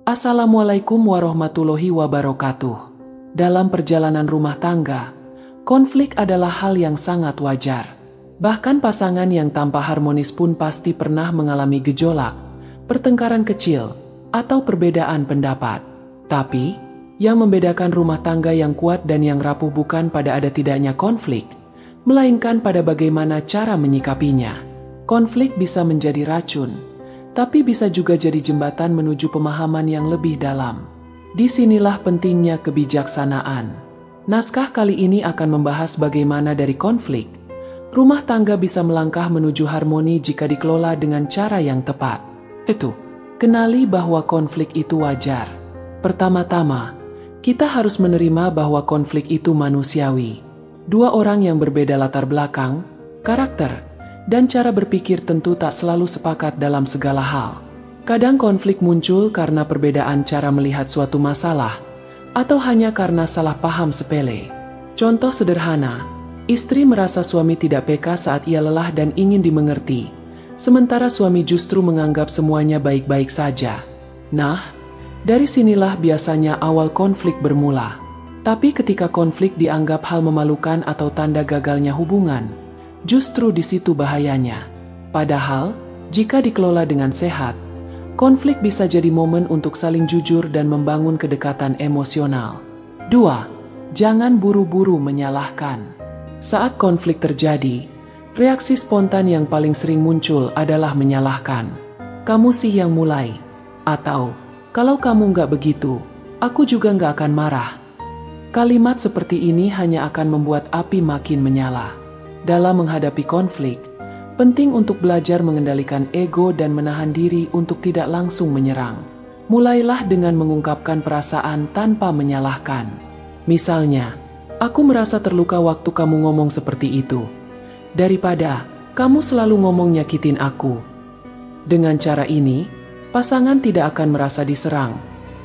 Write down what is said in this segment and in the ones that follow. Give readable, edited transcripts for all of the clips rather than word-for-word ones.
Assalamualaikum warahmatullahi wabarakatuh. Dalam perjalanan rumah tangga, konflik adalah hal yang sangat wajar. Bahkan pasangan yang tanpa harmonis pun pasti pernah mengalami gejolak, pertengkaran kecil, atau perbedaan pendapat. Tapi, yang membedakan rumah tangga yang kuat dan yang rapuh bukan pada ada tidaknya konflik, melainkan pada bagaimana cara menyikapinya. Konflik bisa menjadi racun, tapi bisa juga jadi jembatan menuju pemahaman yang lebih dalam. Disinilah pentingnya kebijaksanaan. Naskah kali ini akan membahas bagaimana dari konflik, rumah tangga bisa melangkah menuju harmoni jika dikelola dengan cara yang tepat. Kenali bahwa konflik itu wajar. Pertama-tama, kita harus menerima bahwa konflik itu manusiawi. Dua orang yang berbeda latar belakang, karakter, dan cara berpikir tentu tak selalu sepakat dalam segala hal. Kadang konflik muncul karena perbedaan cara melihat suatu masalah, atau hanya karena salah paham sepele. Contoh sederhana, istri merasa suami tidak peka saat ia lelah dan ingin dimengerti, sementara suami justru menganggap semuanya baik-baik saja. Nah, dari sinilah biasanya awal konflik bermula. Tapi ketika konflik dianggap hal memalukan atau tanda gagalnya hubungan, justru di situ bahayanya. Padahal, jika dikelola dengan sehat, konflik bisa jadi momen untuk saling jujur dan membangun kedekatan emosional. 2. Jangan buru-buru menyalahkan. Saat konflik terjadi, reaksi spontan yang paling sering muncul adalah menyalahkan. Kamu sih yang mulai. Atau, kalau kamu nggak begitu, aku juga nggak akan marah. Kalimat seperti ini hanya akan membuat api makin menyala. Dalam menghadapi konflik, penting untuk belajar mengendalikan ego dan menahan diri untuk tidak langsung menyerang. Mulailah dengan mengungkapkan perasaan tanpa menyalahkan. Misalnya, aku merasa terluka waktu kamu ngomong seperti itu. Daripada, kamu selalu ngomong nyakitin aku. Dengan cara ini, pasangan tidak akan merasa diserang,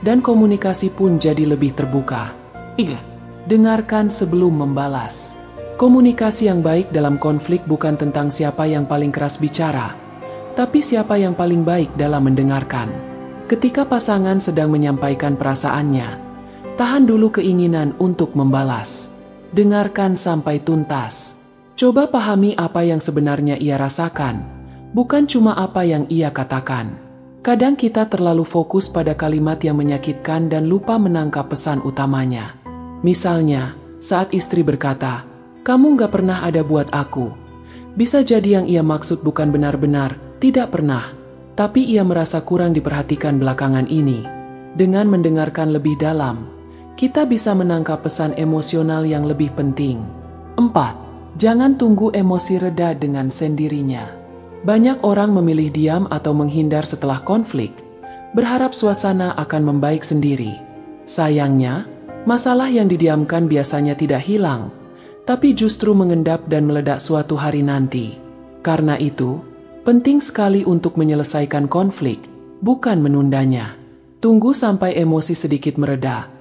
dan komunikasi pun jadi lebih terbuka. 3. Dengarkan sebelum membalas. Komunikasi yang baik dalam konflik bukan tentang siapa yang paling keras bicara, tapi siapa yang paling baik dalam mendengarkan. Ketika pasangan sedang menyampaikan perasaannya, tahan dulu keinginan untuk membalas. Dengarkan sampai tuntas. Coba pahami apa yang sebenarnya ia rasakan, bukan cuma apa yang ia katakan. Kadang kita terlalu fokus pada kalimat yang menyakitkan dan lupa menangkap pesan utamanya. Misalnya, saat istri berkata, "Kamu gak pernah ada buat aku." Bisa jadi yang ia maksud bukan benar-benar tidak pernah, tapi ia merasa kurang diperhatikan belakangan ini. Dengan mendengarkan lebih dalam, kita bisa menangkap pesan emosional yang lebih penting. 4. Jangan tunggu emosi reda dengan sendirinya. Banyak orang memilih diam atau menghindar setelah konflik, berharap suasana akan membaik sendiri. Sayangnya, masalah yang didiamkan biasanya tidak hilang, tapi justru mengendap dan meledak suatu hari nanti. Karena itu, penting sekali untuk menyelesaikan konflik, bukan menundanya. Tunggu sampai emosi sedikit mereda,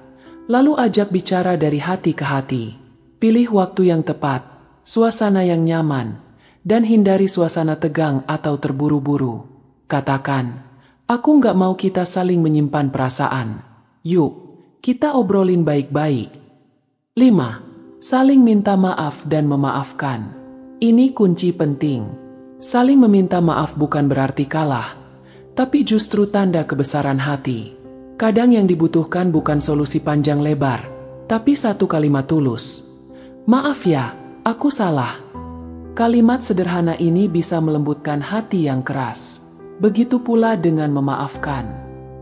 lalu ajak bicara dari hati ke hati. Pilih waktu yang tepat, suasana yang nyaman, dan hindari suasana tegang atau terburu-buru. Katakan, "Aku nggak mau kita saling menyimpan perasaan. Yuk, kita obrolin baik-baik." 5. Saling minta maaf dan memaafkan. Ini kunci penting. Saling meminta maaf bukan berarti kalah, tapi justru tanda kebesaran hati. Kadang yang dibutuhkan bukan solusi panjang lebar, tapi satu kalimat tulus. "Maaf ya, aku salah." Kalimat sederhana ini bisa melembutkan hati yang keras. Begitu pula dengan memaafkan.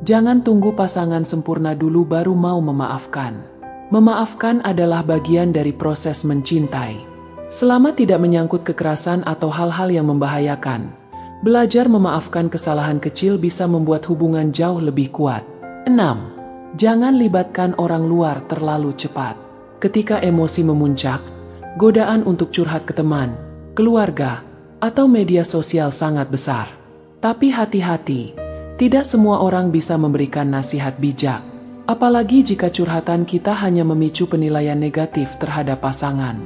Jangan tunggu pasangan sempurna dulu baru mau memaafkan. Memaafkan adalah bagian dari proses mencintai. Selama tidak menyangkut kekerasan atau hal-hal yang membahayakan, belajar memaafkan kesalahan kecil bisa membuat hubungan jauh lebih kuat. 6. Jangan libatkan orang luar terlalu cepat. Ketika emosi memuncak, godaan untuk curhat ke teman, keluarga, atau media sosial sangat besar. Tapi hati-hati, tidak semua orang bisa memberikan nasihat bijak. Apalagi jika curhatan kita hanya memicu penilaian negatif terhadap pasangan.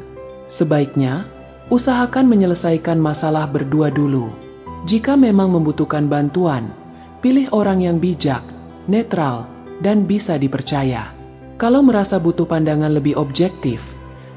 Sebaiknya, usahakan menyelesaikan masalah berdua dulu. Jika memang membutuhkan bantuan, pilih orang yang bijak, netral, dan bisa dipercaya. Kalau merasa butuh pandangan lebih objektif,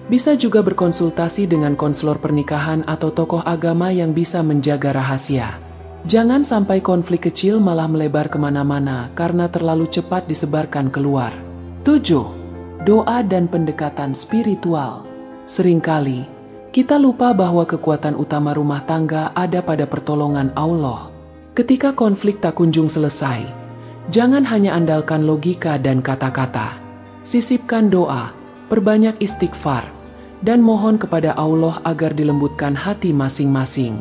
bisa juga berkonsultasi dengan konselor pernikahan atau tokoh agama yang bisa menjaga rahasia. Jangan sampai konflik kecil malah melebar kemana-mana karena terlalu cepat disebarkan keluar. 7. Doa dan pendekatan spiritual. Seringkali, kita lupa bahwa kekuatan utama rumah tangga ada pada pertolongan Allah. Ketika konflik tak kunjung selesai, jangan hanya andalkan logika dan kata-kata. Sisipkan doa, perbanyak istighfar, dan mohon kepada Allah agar dilembutkan hati masing-masing.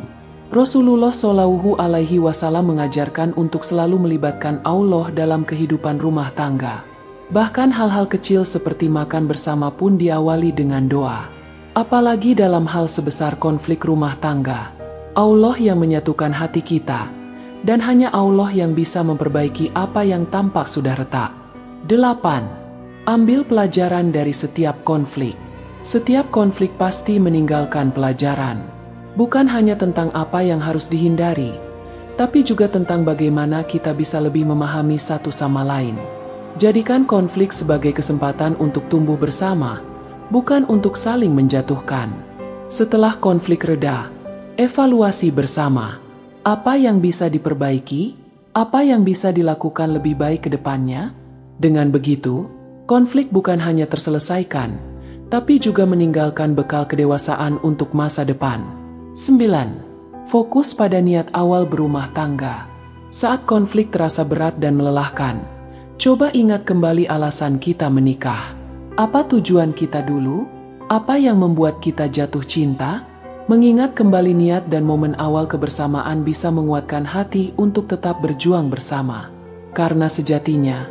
Rasulullah Shallallahu Alaihi Wasallam mengajarkan untuk selalu melibatkan Allah dalam kehidupan rumah tangga. Bahkan hal-hal kecil seperti makan bersama pun diawali dengan doa. Apalagi dalam hal sebesar konflik rumah tangga. Allah yang menyatukan hati kita, dan hanya Allah yang bisa memperbaiki apa yang tampak sudah retak. 8. Ambil pelajaran dari setiap konflik. Setiap konflik pasti meninggalkan pelajaran. Bukan hanya tentang apa yang harus dihindari, tapi juga tentang bagaimana kita bisa lebih memahami satu sama lain. Jadikan konflik sebagai kesempatan untuk tumbuh bersama, bukan untuk saling menjatuhkan. Setelah konflik reda, evaluasi bersama. Apa yang bisa diperbaiki? Apa yang bisa dilakukan lebih baik ke depannya? Dengan begitu, konflik bukan hanya terselesaikan, tapi juga meninggalkan bekal kedewasaan untuk masa depan. 9. Fokus pada niat awal berumah tangga. Saat konflik terasa berat dan melelahkan, coba ingat kembali alasan kita menikah. Apa tujuan kita dulu? Apa yang membuat kita jatuh cinta? Mengingat kembali niat dan momen awal kebersamaan bisa menguatkan hati untuk tetap berjuang bersama. Karena sejatinya,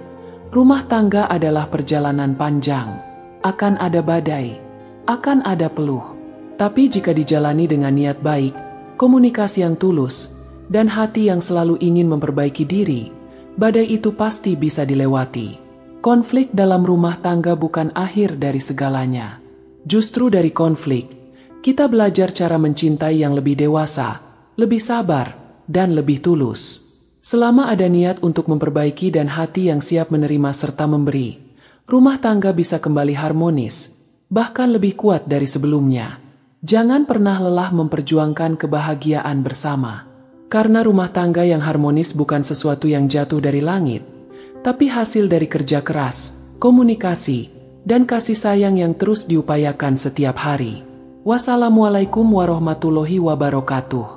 rumah tangga adalah perjalanan panjang. Akan ada badai, akan ada peluh. Tapi jika dijalani dengan niat baik, komunikasi yang tulus, dan hati yang selalu ingin memperbaiki diri, badai itu pasti bisa dilewati. Konflik dalam rumah tangga bukan akhir dari segalanya. Justru dari konflik, kita belajar cara mencintai yang lebih dewasa, lebih sabar, dan lebih tulus. Selama ada niat untuk memperbaiki dan hati yang siap menerima serta memberi, rumah tangga bisa kembali harmonis, bahkan lebih kuat dari sebelumnya. Jangan pernah lelah memperjuangkan kebahagiaan bersama. Karena rumah tangga yang harmonis bukan sesuatu yang jatuh dari langit, tapi hasil dari kerja keras, komunikasi, dan kasih sayang yang terus diupayakan setiap hari. Wassalamualaikum warahmatullahi wabarakatuh.